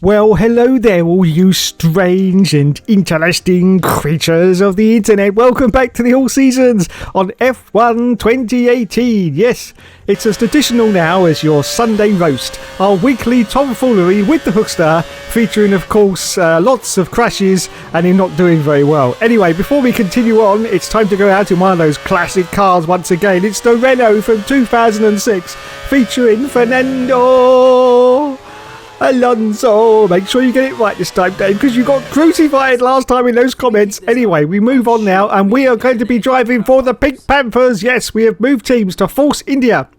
Well, hello there, all you strange and interesting creatures of the internet. Welcome back to the All Seasons on F1 2018. Yes, it's as traditional now as your Sunday roast, our weekly tomfoolery with the Hookster, featuring, of course, lots of crashes and him not doing very well. Anyway, before we continue on, it's time to go out in one of those classic cars once again. It's the Renault from 2006, featuring Fernando Alonso. Make sure you get it right this time, Dave, because you got crucified last time in those comments. Anyway, we move on now, and we are going to be driving for the Pink Panthers. Yes, we have moved teams to Force India.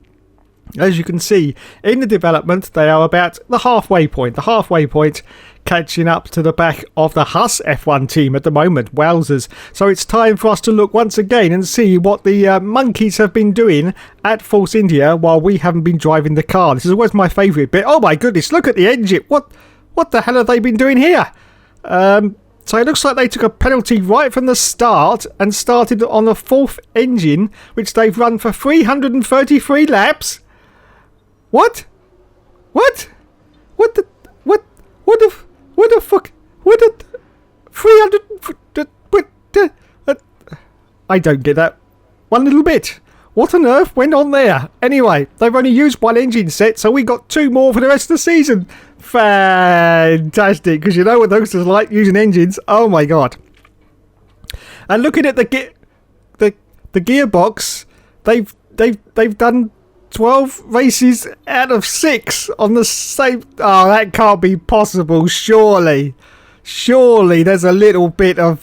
As you can see in the development, they are about the halfway point. Catching up to the back of the Haas F1 team at the moment. Wowzers. So it's time for us to look once again and see what the monkeys have been doing at Force India while we haven't been driving the car. This is always my favourite bit. Oh my goodness, look at the engine. What the hell have they been doing here? So it looks like they took a penalty right from the start and started on the fourth engine, which they've run for 333 laps. What the fuck? What the 300? I don't get that one little bit. What on earth went on there? Anyway, they've only used one engine set, so we got two more for the rest of the season. Fantastic, because you know what those are like using engines. Oh my god! And looking at the gearbox, they've done 12 races out of 6 on the same... Oh, that can't be possible, surely. Surely there's a little bit of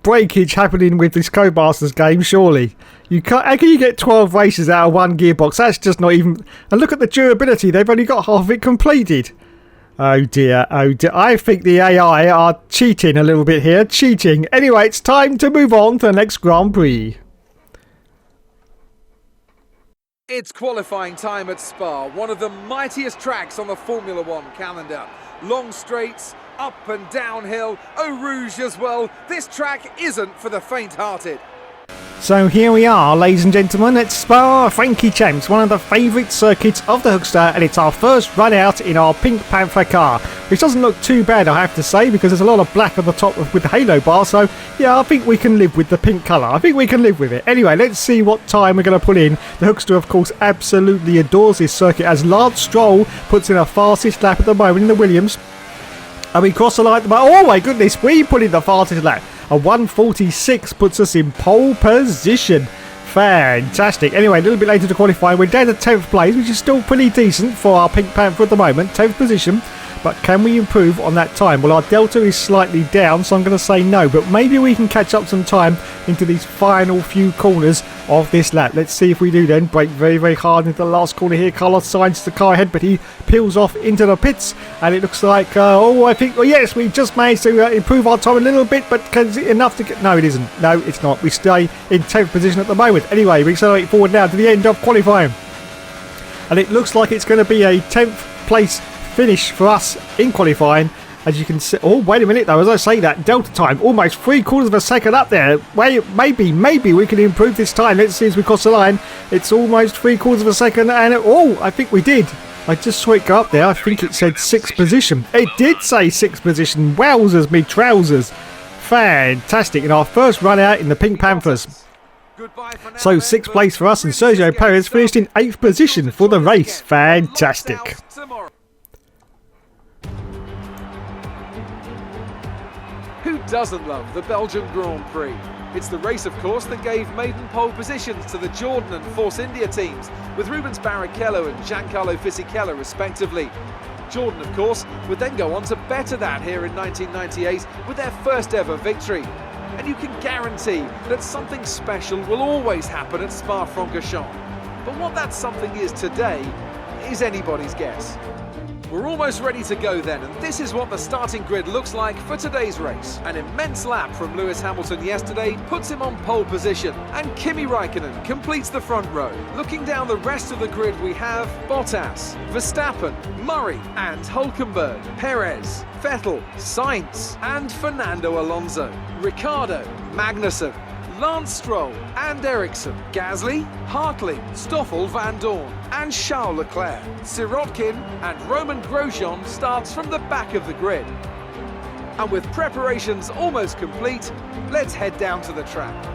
breakage happening with this Codemasters game, surely. You can't... How can you get 12 races out of one gearbox? That's just not even... And look at the durability, they've only got half of it completed. Oh dear. I think the AI are cheating a little bit here, cheating. Anyway, it's time to move on to the next Grand Prix. It's qualifying time at Spa, one of the mightiest tracks on the Formula One calendar. Long straights, up and downhill, Eau Rouge as well. This track isn't for the faint-hearted. So here we are, ladies and gentlemen, at Spa Francorchamps, one of the favourite circuits of the Hookster, and it's our first run out in our Pink Panther car, which doesn't look too bad, I have to say, because there's a lot of black on the top with the halo bar, so yeah, I think we can live with the pink colour. I think we can live with it. Anyway, let's see what time we're going to put in. The Hookster, of course, absolutely adores this circuit, as Lance Stroll puts in a fastest lap at the moment in the Williams. And we cross the line. Oh my goodness, we put in the fastest lap. A 1:46 puts us in pole position. Fantastic. Anyway, a little bit later to qualify. We're down to 10th place, which is still pretty decent for our Pink Panther at the moment. 10th position. But can we improve on that time? Well, our delta is slightly down, so I'm going to say no. But maybe we can catch up some time into these final few corners of this lap. Let's see if we do then. Brake very, very hard into the last corner here. Carlos Sainz the car ahead, but he peels off into the pits. And it looks like, yes, we just managed to improve our time a little bit. But is it enough to get... No, it isn't. No, it's not. We stay in 10th position at the moment. Anyway, we accelerate forward now to the end of qualifying. And it looks like it's going to be a 10th place finish for us in qualifying, as you can see. Oh, wait a minute though, as I say that, delta time almost 3/4 of a second up there. Wait, maybe we can improve this time. Let's see as we cross the line. It's almost 3/4 of a second, and I think we did. I just saw it go up there. I think it said 6th position. It did say 6th position. Wowzers me trousers. Fantastic. In our first run out in the Pink Panthers. So 6th place for us, and Sergio Perez finished in 8th position for the race. Fantastic. Who doesn't love the Belgian Grand Prix? It's the race, of course, that gave maiden pole positions to the Jordan and Force India teams, with Rubens Barrichello and Giancarlo Fisichella respectively. Jordan, of course, would then go on to better that here in 1998 with their first ever victory. And you can guarantee that something special will always happen at Spa-Francorchamps. But what that something is today is anybody's guess. We're almost ready to go then, and this is what the starting grid looks like for today's race. An immense lap from Lewis Hamilton yesterday puts him on pole position, and Kimi Raikkonen completes the front row. Looking down the rest of the grid, we have Bottas, Verstappen, Murray and Hülkenberg, Perez, Vettel, Sainz and Fernando Alonso, Ricciardo, Magnussen, Lance Stroll and Ericsson, Gasly, Hartley, Stoffel Van Dorn and Charles Leclerc. Sirotkin and Roman Grosjean starts from the back of the grid. And with preparations almost complete, let's head down to the track.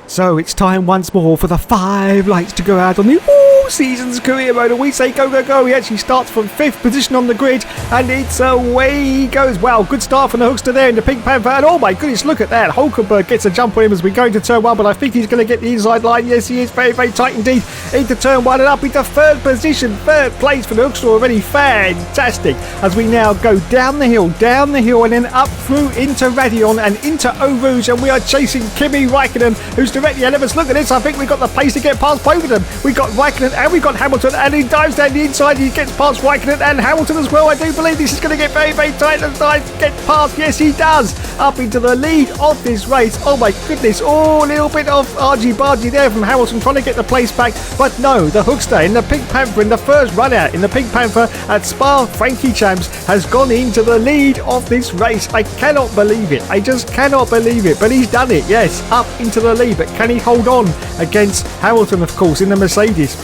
So it's time once more for the 5 lights to go out on the all-seasons career mode, and we say go, go, go. He actually starts from 5th position on the grid, and it's away he goes. Wow, good start from the Hookster there in the Pink Panther, and oh my goodness, look at that. Hulkenberg gets a jump on him as we go into turn 1, but I think he's going to get the inside line. Yes, he is very, very tight indeed into turn 1 and up into 3rd position. 3rd place for the Hookster already. Fantastic. As we now go down the hill, and then up through into Radion and into Eau Rouge, and we are chasing Kimi Raikkonen, who's directly ahead of us. Look at this. I think we've got the pace to get past both of them. We've got Raikkonen and we've got Hamilton, and he dives down the inside. He gets past Raikkonen and Hamilton as well. I do believe this is going to get very, very tight and get past. Yes, he does. Up into the lead of this race. Oh my goodness. Oh, a little bit of argy-bargy there from Hamilton trying to get the place back. But no, the Hookster in the Pink Panther in the first run out in the Pink Panther at Spa, Frankie Champs, has gone into the lead of this race. I cannot believe it. I just cannot believe it. But he's done it. Yes, up into the lead. But can he hold on against Hamilton, of course, in the Mercedes?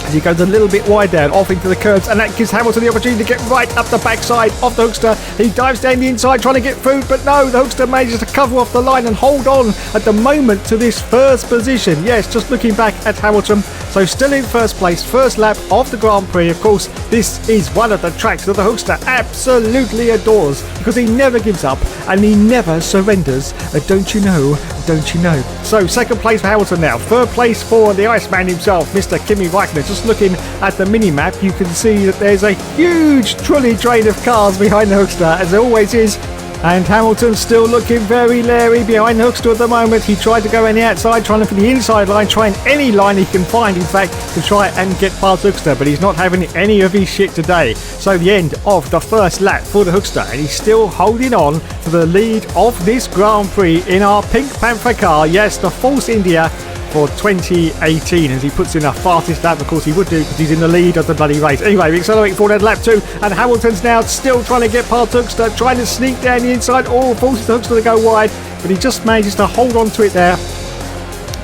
As he goes a little bit wide down, off into the curves, and that gives Hamilton the opportunity to get right up the backside of the Hookster. He dives down the inside trying to get food, but no, the Hookster manages to cover off the line and hold on at the moment to this 1st position. Yes, just looking back at Hamilton, so still in 1st place, 1st lap of the Grand Prix. Of course, this is one of the tracks that the Hookster absolutely adores, because he never gives up and he never surrenders. Don't you know? Don't you know? So 2nd place for Hamilton now, 3rd place for the Iceman himself, Mr. Kimi Raikkonen. Just looking at the mini-map, you can see that there's a huge trolley train of cars behind the Hookster, as there always is. And Hamilton's still looking very leery behind the Hookster at the moment. He tried to go on the outside, trying to for the inside line, trying any line he can find, in fact, to try and get past Hookster, but he's not having any of his shit today. So the end of the 1st lap for the Hookster, and he's still holding on to the lead of this Grand Prix in our Pink Panther car. Yes, the Force India for 2018, as he puts in the fastest lap. Of course he would do, because he's in the lead of the bloody race. Anyway, we accelerate forward at lap 2, and Hamilton's now still trying to get past Hookster, trying to sneak down the inside. Oh, forces the Hookster to go wide, but he just manages to hold on to it there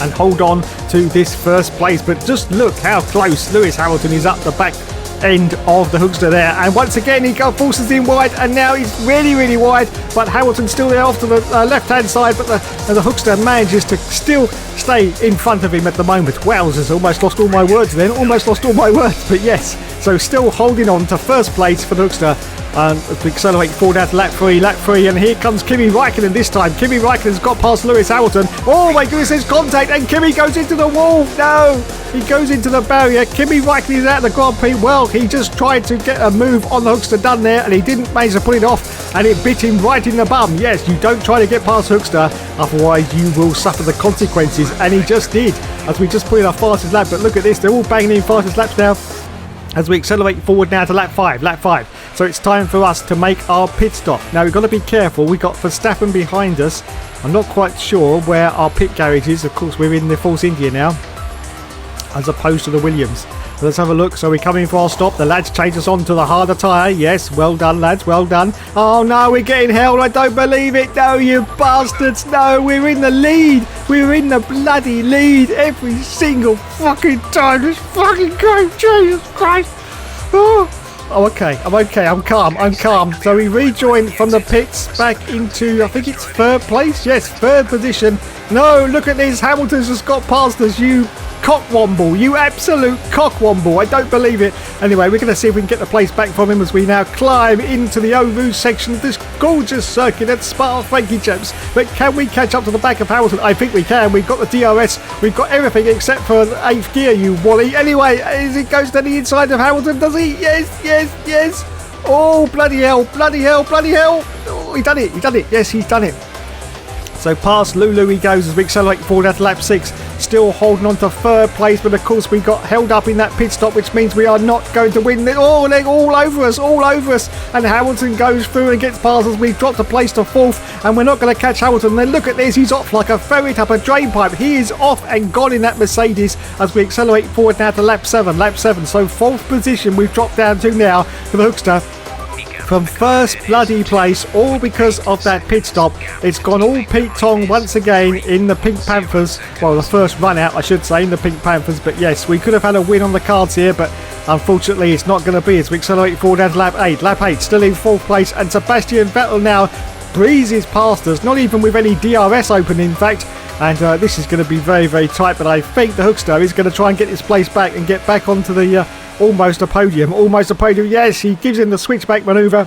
and hold on to this 1st place. But just look how close Lewis Hamilton is up the back end of the Hookster there, and once again he forces in wide, and now he's really, really wide, but Hamilton's still there off to the left hand side, but the Hookster manages to still stay in front of him at the moment. Wowzers, almost lost all my words then, but yes, so still holding on to 1st place for the Hookster. As we accelerate forward out to lap 3, and here comes Kimi Raikkonen this time. Kimi Raikkonen's got past Lewis Hamilton. Oh my goodness, there's contact, and Kimi goes into the wall. No, he goes into the barrier. Kimi Raikkonen is out of the Grand Prix. Well, he just tried to get a move on the Hookster done there, and he didn't manage to put it off, and it bit him right in the bum. Yes, you don't try to get past Hookster, otherwise you will suffer the consequences, and he just did, as we just put in our fastest lap. But look at this, they're all banging in fastest laps now, as we accelerate forward now to lap 5. So it's time for us to make our pit stop. Now we've got to be careful. We've got Verstappen behind us. I'm not quite sure where our pit garage is. Of course, we're in the Force India now, as opposed to the Williams. So let's have a look. So we're coming for our stop. The lads change us on to the harder tyre. Yes, well done, lads, well done. Oh no, we're getting held. I don't believe it. No, you bastards. No, we're in the lead. We're in the bloody lead every single fucking time. This fucking game, Jesus Christ. Oh, okay, I'm calm. So we rejoined from the pits back into, I think it's 3rd place? Yes, 3rd position. No, look at this, Hamilton's just got past us, you cockwomble, you absolute cockwomble. I don't believe it. Anyway, we're going to see if we can get the place back from him as we now climb into the Eau Rouge section of this gorgeous circuit at Spa, Frankie Champs. But can we catch up to the back of Hamilton? I think we can. We've got the DRS, we've got everything except for the 8th gear, you wally. Anyway, as it goes to the inside of Hamilton, does he? Yes. Oh, bloody hell. Oh, he done it. Yes, he's done it. So past Lulu he goes as we accelerate forward at lap 6. Still holding on to 3rd place, but of course we got held up in that pit stop, which means we are not going to win. Oh, they're all over us. And Hamilton goes through and gets past us. We've dropped a place to 4th, and we're not going to catch Hamilton. Then look at this. He's off like a ferret up a drain pipe. He is off and gone in that Mercedes as we accelerate forward now to lap 7. So 4th position we've dropped down to now for the Hookster. from first bloody place, all because of that pit stop. It's gone all Pete Tong once again in the Pink Panthers. Well, the first run out, I should say, in the Pink Panthers. But yes, we could have had a win on the cards here, but unfortunately it's not going to be as we accelerate forward down to lap 8. Lap 8 still in 4th place, and Sebastian Vettel now breezes past us, not even with any DRS open in fact. And this is going to be very, very tight, but I think the Hookster is going to try and get his place back and get back onto the almost a podium. Yes, he gives him the switchback manoeuvre,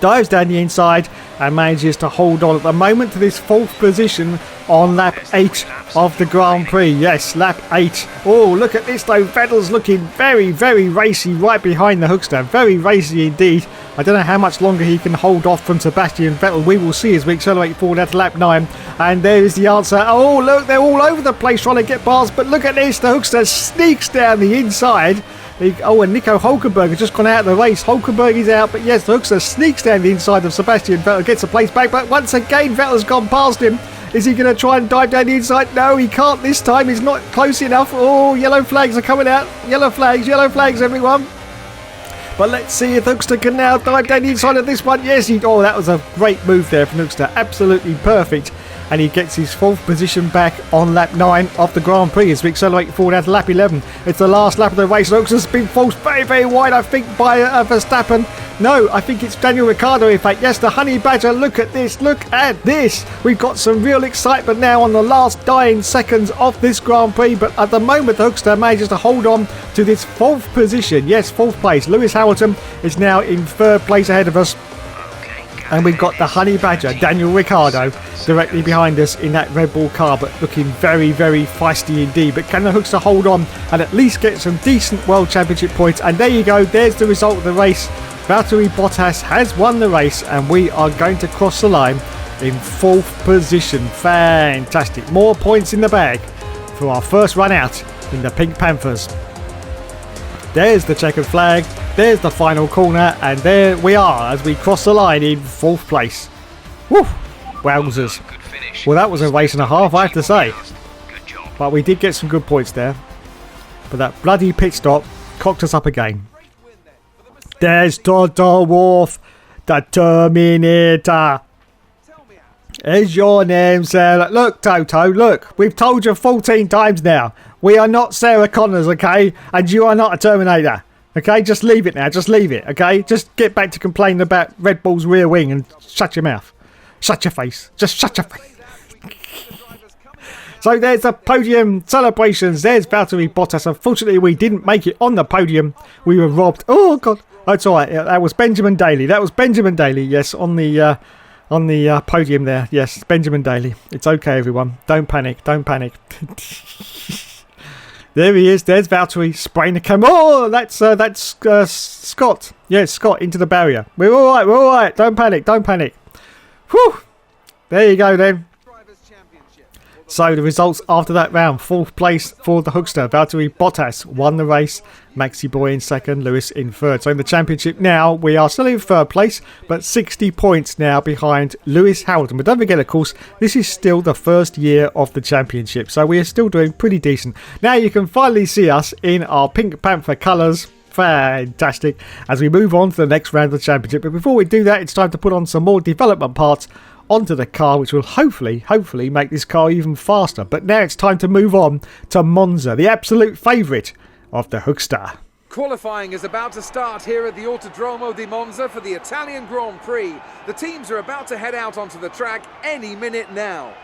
dives down the inside and manages to hold on at the moment to this 4th position on lap 8 of the Grand Prix. Yes, lap 8. Oh, look at this though. Vettel's looking very, very racy right behind the Hookster. Very racy indeed. I don't know how much longer he can hold off from Sebastian Vettel. We will see as we accelerate forward at lap 9. And there is the answer. Oh, look, they're all over the place trying to get past. But look at this. The Hookster sneaks down the inside. And Nico Hulkenberg has just gone out of the race. Hulkenberg is out, but yes, the Hookster sneaks down the inside of Sebastian Vettel, gets a place back. But once again, Vettel's gone past him. Is he going to try and dive down the inside? No, he can't this time. He's not close enough. Oh, yellow flags are coming out. Yellow flags, everyone. But let's see if Hookster can now dive down the inside of this one. Yes, oh, that was a great move there from Hookster. Absolutely perfect. And he gets his 4th position back on lap 9 of the Grand Prix as we accelerate forward out to lap 11. It's the last lap of the race. Hookster's been forced very, very wide, I think, by Verstappen. No, I think it's Daniel Ricciardo, in fact. Yes, the Honey Badger. Look at this. Look at this. We've got some real excitement now on the last dying seconds of this Grand Prix. But at the moment, the Hookster manages to hold on to this 4th position. Yes, 4th place. Lewis Hamilton is now in 3rd place ahead of us. And we've got the Honey Badger, Daniel Ricciardo, directly behind us in that Red Bull car, but looking very, very feisty indeed. But can the Hookster hold on and at least get some decent World Championship points? And there you go, there's the result of the race. Valtteri Bottas has won the race, and we are going to cross the line in 4th position. Fantastic. More points in the bag for our first run out in the Pink Panthers. There's the checkered flag. There's the final corner, and there we are as we cross the line in 4th place. Woo! Wowzers. Well, that was a race and a half, I have to say. But we did get some good points there. But that bloody pit stop cocked us up again. There's Toto Wolff, the Terminator. Is your name Sarah? Look, Toto, look. We've told you 14 times now. We are not Sarah Connors, okay? And you are not a Terminator. Okay, just leave it now. Just leave it, okay? Just get back to complaining about Red Bull's rear wing and shut your mouth. Shut your face. Just shut your face. So there's the podium celebrations. There's Valtteri Bottas. Unfortunately, we didn't make it on the podium. We were robbed. Oh, God. That's all right. That was Benjamin Daly. Yes, on the podium there. Yes, Benjamin Daly. It's okay, everyone. Don't panic. There he is. There's Valtteri spraying the camera. Oh, that's Scott. Yes, Scott into the barrier. We're all right. Don't panic. Whew. There you go then. So the results after that round: 4th place for the Hookster. Valtteri Bottas won the race. Maxi Boy in 2nd, Lewis in 3rd. So in the championship now, we are still in 3rd place, but 60 points now behind Lewis Hamilton. But don't forget, of course, this is still the 1st year of the championship, so we are still doing pretty decent. Now you can finally see us in our Pink Panther colours. Fantastic. As we move on to the next round of the championship. But before we do that, it's time to put on some more development parts onto the car, which will hopefully make this car even faster. But now it's time to move on to Monza, the absolute favourite of the Hookster. Qualifying is about to start here at the Autodromo di Monza for the Italian Grand Prix. The teams are about to head out onto the track any minute now.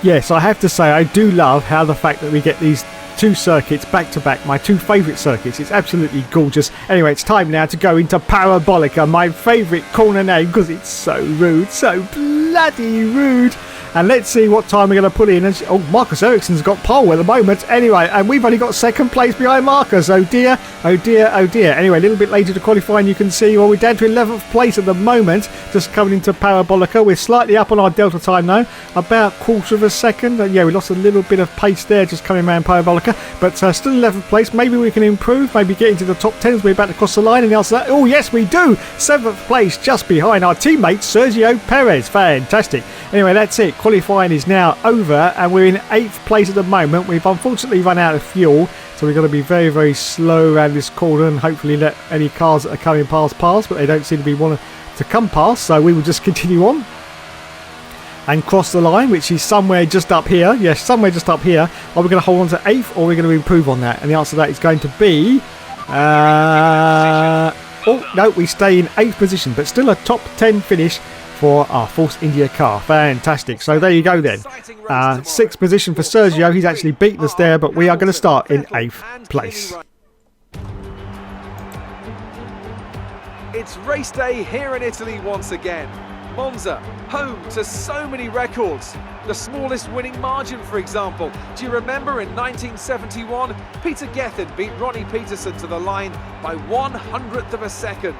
Yes, I have to say I do love how the fact that we get these 2 circuits back to back, my 2 favourite circuits. It's absolutely gorgeous. Anyway, it's time now to go into Parabolica, my favourite corner name, because it's so rude, so bloody rude. And let's see what time we're going to put in. Oh, Marcus Ericsson's got pole at the moment. Anyway, and we've only got 2nd place behind Marcus. Oh dear. Anyway, a little bit later to qualify, and you can see, well, we're down to 11th place at the moment, just coming into Parabolica. We're slightly up on our delta time now, about 1/4 of a second. Yeah, we lost a little bit of pace there just coming around Parabolica, but still 11th place. Maybe we can improve, maybe get into the top 10 as we're about to cross the line. And else that, oh yes, we do. 7th place, just behind our teammate Sergio Perez. Fantastic. Anyway, that's it. qualifying is now over and we're in 8th place at the moment. We've unfortunately run out of fuel, so we've got to be very, very slow around this corner and hopefully let any cars that are coming past pass, but they don't seem to be wanting to come past, so we will just continue on and cross the line, which is somewhere just up here. Yes, somewhere just up here. Are we going to hold on to 8th or are we going to improve on that? And the answer to that is going to be oh no, we stay in 8th position, but still a top 10 finish for our Force India car. Fantastic. So there you go then. 6th position for Sergio. He's actually beaten us there, but we are going to start in 8th place. It's race day here in Italy once again. Monza, home to so many records. The smallest winning margin, for example. Do you remember in 1971, Peter Gethin beat Ronnie Peterson to the line by 1/100th of a second.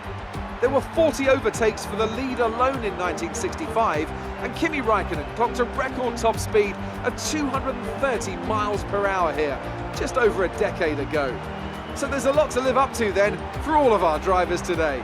There were 40 overtakes for the lead alone in 1965, and Kimi Räikkönen clocked a record top speed of 230 miles per hour here, just over a decade ago. So there's a lot to live up to then for all of our drivers today.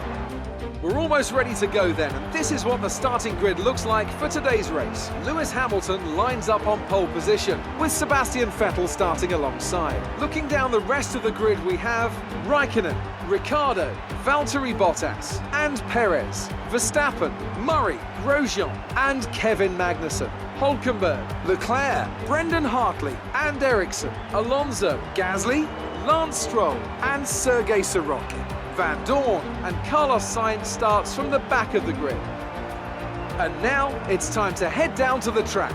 We're almost ready to go then, and this is what the starting grid looks like for today's race. Lewis Hamilton lines up on pole position, with Sebastian Vettel starting alongside. Looking down the rest of the grid, we have Räikkönen, Ricciardo, Valtteri Bottas and Perez, Verstappen, Murray, Grosjean and Kevin Magnussen, Hülkenberg, Leclerc, Brendan Hartley and Ericsson, Alonso, Gasly, Lance Stroll and Sergei Sorokin. Van Dorn and Carlos Sainz starts from the back of the grid. And now it's time to head down to the track.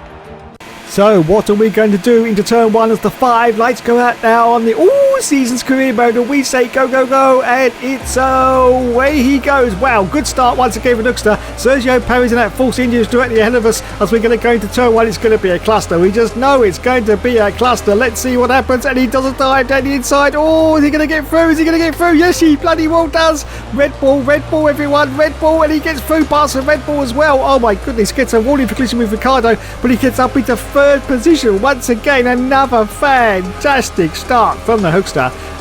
So what are we going to do into turn 1 as the 5 lights go out now on the season's career mode, and we say go, go, go, and it's away he goes. Wow, good start once again for Nookster. Sergio Perez in that Force India is directly ahead of us as we're going to go into turn 1. It's going to be a cluster. We just know it's going to be a cluster. Let's see what happens, and he doesn't dive down the inside. Oh, is he going to get through? Is he going to get through? Yes, he bloody well does. Red Bull everyone, Red Bull, and he gets through past the Red Bull as well. Oh my goodness, gets a warning for collision with Ricciardo, but he gets up into 3rd position. Once again, another fantastic start from the Hookster.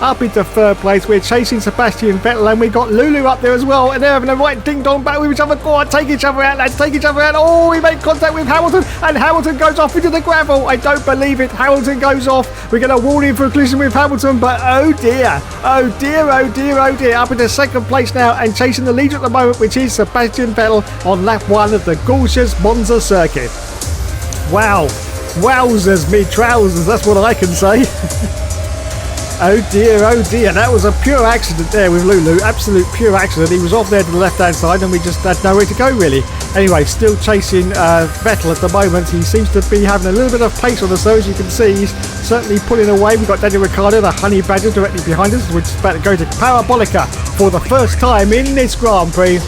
Up into 3rd place, we're chasing Sebastian Vettel, and we've got Lulu up there as well, and they're having a right ding-dong battle with each other. Go on, take each other out, lads, take each other out. Oh, we make contact with Hamilton, and Hamilton goes off into the gravel. I don't believe it. Hamilton goes off. We're going to warn him for a collision with Hamilton, but oh dear, oh dear, oh dear, oh dear. Up into 2nd place now, and chasing the leader at the moment, which is Sebastian Vettel on lap 1 of the gorgeous Monza circuit. Wow. Wowzers me trousers, that's what I can say. Oh dear, that was a pure accident there with Lulu, absolute pure accident. He was off there to the left hand side and we just had nowhere to go really. Anyway, still chasing Vettel at the moment. He seems to be having a little bit of pace on us though, as you can see. He's certainly pulling away. We've got Daniel Ricciardo, the honey badger, directly behind us. We're just about to go to Parabolica for the first time in this Grand Prix.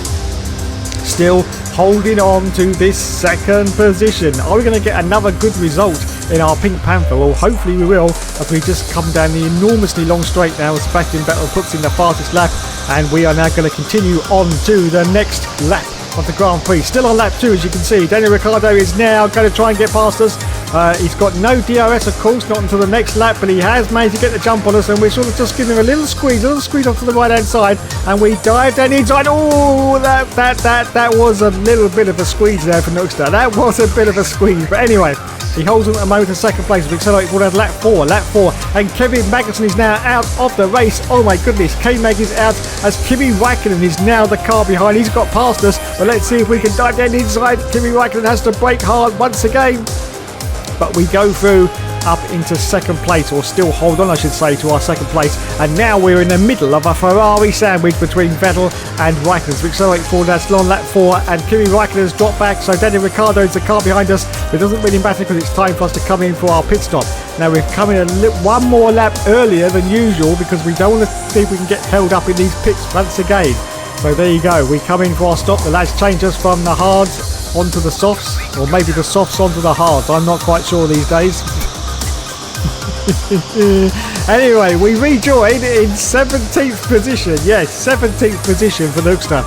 Still holding on to this 2nd position. Are we going to get another good result in our Pink Panther? Well, hopefully we will, as we just come down the enormously long straight now. Sebastian Vettel puts in the fastest lap, and we are now going to continue on to the next lap of the Grand Prix. Still on lap 2, as you can see. Daniel Ricciardo is now going to try and get past us. He's got no DRS, of course, not until the next lap, but he has managed to get the jump on us, and we're sort of just giving him a little squeeze off to the right-hand side, and we dive down inside. Oh, that was a little bit of a squeeze there for Nookster. That was a bit of a squeeze, but anyway, he holds on at the moment in 2nd place. We accelerate forward at lap 4, and Kevin Magnussen is now out of the race. Oh my goodness, K-Mag is out as Kimi Räikkönen is now the car behind. He's got past us, but let's see if we can dive down inside. Kimi Räikkönen has to brake hard once again, but we go through up into 2nd place, or still hold on I should say to our 2nd place, and now we're in the middle of a Ferrari sandwich between Vettel and Räikkönen. So we accelerate forward, that's on lap 4, and Kimi Räikkönen has dropped back, so Daniel Ricciardo is the car behind us. It doesn't really matter because it's time for us to come in for our pit stop. Now we've come in one more lap earlier than usual because we don't want to see if we can get held up in these pits once again. So there you go, we come in for our stop. The lads change us from the hards onto the softs, or maybe the softs onto the hards. I'm not quite sure these days. Anyway, we rejoin in 17th position. Yes, 17th position for Nookster.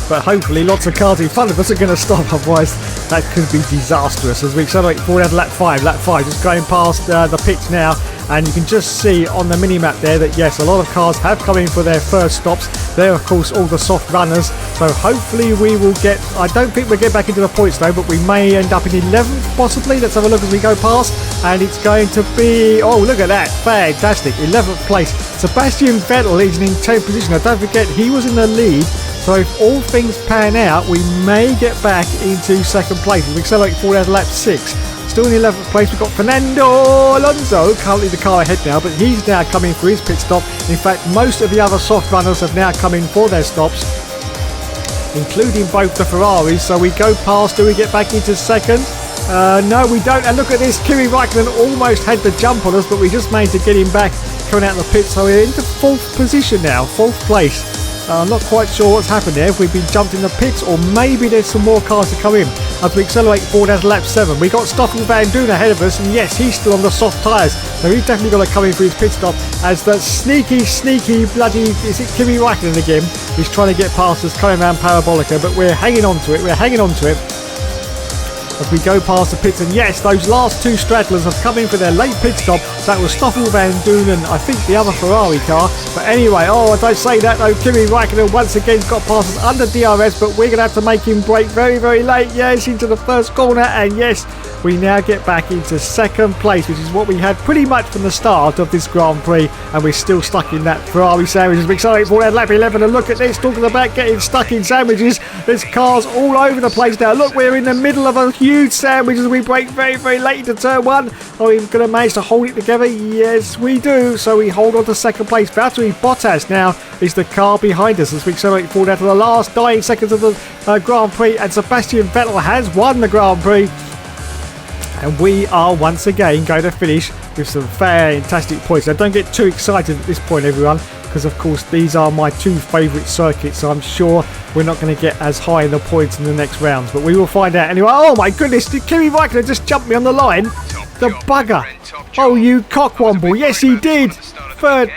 But hopefully lots of cars in front of us are going to stop, otherwise that could be disastrous as we accelerate forward at lap 5. Lap 5 just going past the pits now, and you can just see on the mini-map there that yes, a lot of cars have come in for their first stops. They're of course all the soft runners, so hopefully we will get, I don't think we'll get back into the points though, but we may end up in 11th possibly. Let's have a look as we go past, and it's going to be, oh look at that, fantastic, 11th place. Sebastian Vettel is in 10th position. Now don't forget he was in the lead, so if all things pan out we may get back into second place. We accelerate forward out of lap 6. Still in 11th place, we've got Fernando Alonso, currently the car ahead now, but he's now coming for his pit stop. In fact, most of the other soft runners have now come in for their stops, including both the Ferraris. So we go past, do we get back into second? No, we don't. And look at this, Kimi Raikkonen almost had the jump on us, but we just managed to get him back coming out of the pit. So we're into 4th position now, 4th place. I'm not quite sure what's happened there, if we've been jumped in the pits or maybe there's some more cars to come in as we accelerate forward out of lap 7. We got Stoffel Van Doon ahead of us, and yes, he's still on the soft tyres, so he's definitely got to come in for his pit stop as the sneaky bloody, is it Kimi Raikkonen again? He's trying to get past us coming around Parabolica, but we're hanging on to it, as we go past the pits. And yes, those last 2 stragglers have come in for their late pit stop. That was Stoffel Van Doon and I think the other Ferrari car. But anyway, I don't say that though, Kimi Raikkonen once again got past us under DRS, but we're going to have to make him brake very, very late. Yes, into the first corner, and yes, we now get back into second place, which is what we had pretty much from the start of this Grand Prix, and we're still stuck in that Ferrari sandwich as we accelerate forward at lap 11. And look at this, talking about getting stuck in sandwiches, there's cars all over the place now. Look, we're in the middle of a huge sandwich as we brake very, very late into turn 1. Are we going to manage to hold it together? Yes, we do. So we hold on to second place. Valtteri Bottas now is the car behind us as we accelerate forward out to the last 9 seconds of the Grand Prix, and Sebastian Vettel has won the Grand Prix. And we are once again going to finish with some fantastic points. Now don't get too excited at this point, everyone, because of course these are my 2 favourite circuits, so I'm sure we're not going to get as high in the points in the next rounds, but we will find out anyway. Oh my goodness, did Kimi Raikkonen just jump me on the line? The bugger. Oh, you cockwomble. Yes, he did. Third.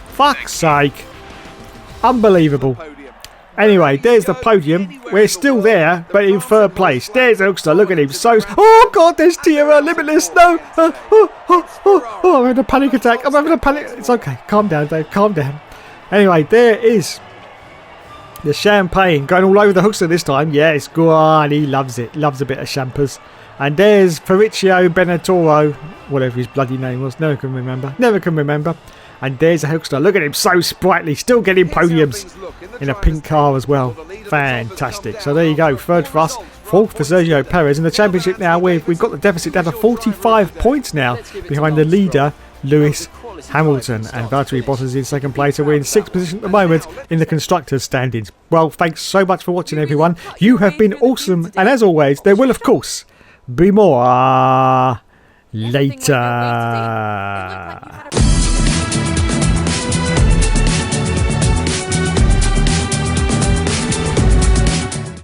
Fuck's sake. Unbelievable. Anyway, there's the podium. We're still there, but in 3rd place. There's Elkster. Look at him. So, oh God, there's Tierra Limitless. No. I'm having a panic attack. I'm having a panic. It's okay. Calm down, Dave. Calm down. Anyway, there is the champagne going all over the Hookster this time. Yes, go on. He loves it. Loves a bit of champers. And there's Fabrizio Benetoro, whatever his bloody name was. Never can remember. And there's a Hookster. Look at him, so sprightly. Still getting podiums in a pink car as well. Fantastic. So there you go. 3rd for us. 4th for Sergio Perez. In the championship now, we've got the deficit down to 45 points now behind the leader, Lewis Hamilton. And Valtteri Bottas is in 2nd place. So we're in 6th position at the moment in the constructors' standings. Well, thanks so much for watching, everyone. You have been awesome. And as always, there will, of course, be more later.